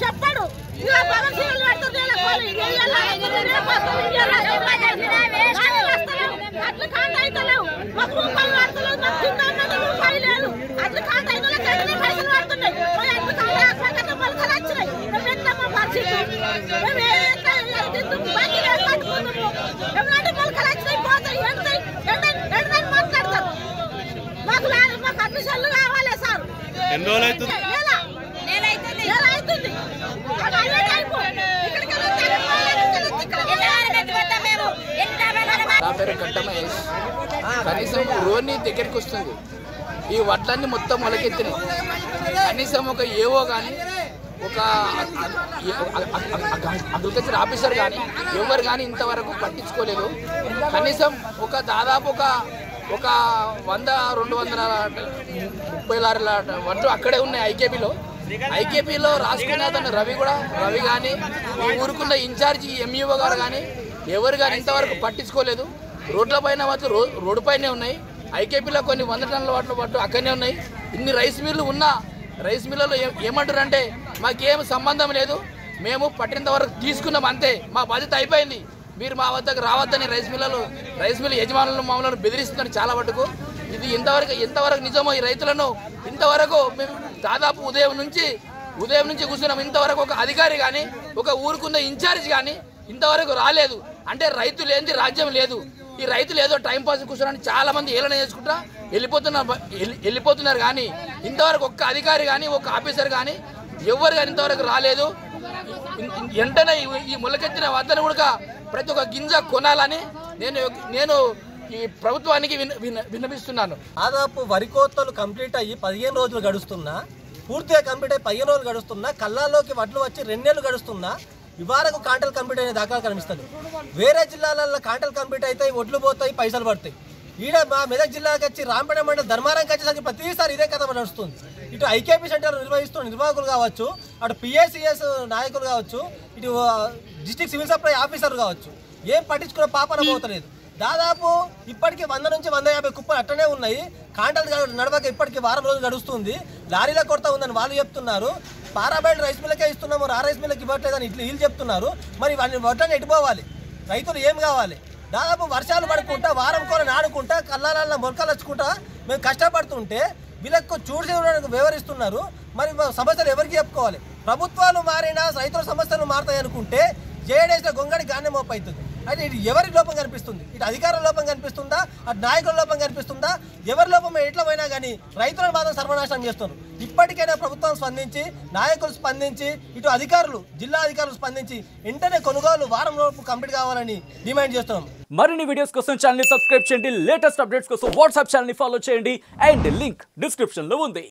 చెప్పాడు అట్లా కాంట అయితలేవు మాకు రూపాయలు పడతలేవు మాకు తిన్నామని రూపాయలు లేదు అట్లా కాంట అయిన వాళ్ళకి పైసలు పడుతున్నాయి మొలకలు వచ్చినాయి మేము ఎంతమ్మా పరిస్థితి ఏమంటే మొలకలు వచ్చినాయి పోతాయి ఎండని మాట్లాడతారు మాకు మాకు అన్ని సెల్లు కావాలి సార్ ఎన్ని రోజులు అవుతుంది నెల అవుతుంది నా పేరు గడ్డ మహేష్. కనీసం రోడ్ని దగ్గరికి వస్తుంది, ఈ వడ్లన్నీ మొత్తం మొలకెత్తినాయి. కనీసం ఒక ఏవో కానీ ఒక అగ్రికల్చర్ ఆఫీసర్ కానీ ఎవరు కానీ ఇంతవరకు పట్టించుకోలేదు. కనీసం ఒక దాదాపు ఒక 100-230 వడ్లు అక్కడే ఉన్నాయి ఐకేపీలో రాసుకున్న అతను రవి కానీ ఈ ఊరుకున్న ఇన్ఛార్జి ఎంఈఓ గారు కానీ ఎవరు కానీ ఇంతవరకు పట్టించుకోలేదు. రోడ్ల పైన వడ్లు రోడ్డు పైనే ఉన్నాయి. ఐకేపీలో కొన్ని 100 టన్నుల వడ్లు అక్కడనే ఉన్నాయి. ఇన్ని రైస్ మిల్లు ఉన్న రైస్ మిల్లులో ఏమంటారంటే మాకేం సంబంధం లేదు, మేము పట్టినంత వరకు తీసుకున్నాం అంతే, మా బాధ్యత అయిపోయింది, మీరు మా వద్దకు రావద్దని రైస్ మిల్లు యజమానులను మమ్మల్ని బెదిరిస్తున్నారు చాలా మటుకు. ఇది ఎంతవరకు నిజమో ఈ రైతులను ఇంతవరకు మేము దాదాపు ఉదయం నుంచి కూర్చున్నాం. ఇంతవరకు ఒక అధికారి కానీ ఒక ఊరుకున్న ఇన్ఛార్జ్ కానీ ఇంతవరకు రాలేదు. అంటే రైతు లేనిది రాజ్యం లేదు. ఈ రైతులు ఏదో టైంపాస్ కూర్చోడానికి చాలా మంది ఏలన చేసుకుంటా వెళ్ళిపోతున్నారు కానీ ఇంతవరకు ఒక్క అధికారి కానీ ఒక ఆఫీసర్ కానీ ఎవరు కానీ ఇంతవరకు రాలేదు. వెంటనే ఈ మొలకెత్తిన వద్దను కూడా ప్రతి ఒక్క గింజ కొనాలని నేను ఈ ప్రభుత్వానికి విన్నపిస్తున్నాను. దాదాపు వరి కోతలు కంప్లీట్ అయ్యి 15 రోజులు గడుస్తున్నా, పూర్తిగా కంప్లీట్ అయ్యి 15 రోజులు గడుస్తున్నా, కళ్ళాల్లోకి వడ్లు వచ్చి 2 నెలలు గడుస్తున్నా ఇవాళకు కాంటలు కంప్లీట్ అయిన దాఖలు కనిపిస్తుంది. వేరే జిల్లాలలో కాంటలు కంప్లీట్ అవుతాయి, ఒడ్లు పోతాయి, పైసలు పడతాయి. ఈడ మా మెదక్ జిల్లాకి వచ్చి రాంపేట మండలం ధర్మారంకి వచ్చేసరికి ప్రతిసారి ఇదే కథ నడుస్తుంది. ఇటు ఐకేపీ సెంటర్ నిర్వహిస్తున్న నిర్వాహకులు కావచ్చు, అటు పిఏసిఎస్ నాయకులు కావచ్చు, ఇటు డిస్ట్రిక్ట్ సివిల్ సప్లై ఆఫీసర్లు కావచ్చు, ఏం పట్టించుకున్న పాపన పోతలేదు. దాదాపు ఇప్పటికీ 100 నుంచి 150 కుప్పలు అట్టనే ఉన్నాయి. కాంటలు నడవక ఇప్పటికీ వారం రోజులు గడుస్తుంది. లారీల కొరత ఉందని వాళ్ళు చెప్తున్నారు. పారాబైల్ రైస్ మిల్లకే ఇస్తున్నాము, రైస్ మిల్లకి ఇవ్వట్లేదని వీళ్ళు చెప్తున్నారు. మరి వడ్లని ఎటుపోవాలి? రైతులు ఏం కావాలి? దాదాపు వర్షాలు పడుకుంటా, వారం కూర నాడుకుంటా, కళ్ళాల మొలకలు వచ్చుకుంటా మేము కష్టపడుతుంటే వీళ్ళకు చూడడానికి వివరిస్తున్నారు. మరి సమస్యలు ఎవరికి చెప్పుకోవాలి? ప్రభుత్వాలు మారినా రైతుల సమస్యలు మారుతాయి అనుకుంటే జేడీఎస్లో గొంగడి గానే మోపు అవుతుంది. అయితే ఇటు ఎవరి లోపం కనిపిస్తుంది? ఇటు అధికారుల లోపం కనిపిస్తుందా, అటు నాయకుల లోపం కనిపిస్తుందా? ఎవరి లోపం ఎట్లా పోయినా కానీ రైతులను మాత్రం సర్వనాశనం చేస్తున్నారు. ఇప్పటికైనా ప్రభుత్వం స్పందించి, నాయకులు స్పందించి, ఇటు అధికారులు, జిల్లా అధికారులు స్పందించి వెంటనే కొనుగోలు వారం లోపు కంప్లీట్ కావాలని డిమాండ్ చేస్తున్నాం. మరిన్ని వీడియోస్ కోసం ఛానల్ ని సబ్స్క్రైబ్ చేయండి, లేటెస్ట్ అప్డేట్స్ కోసం వాట్సాప్ ఛానల్ ని ఫాలో చేయండి, అండ్ లింక్ డిస్క్రిప్షన్ లో ఉంది.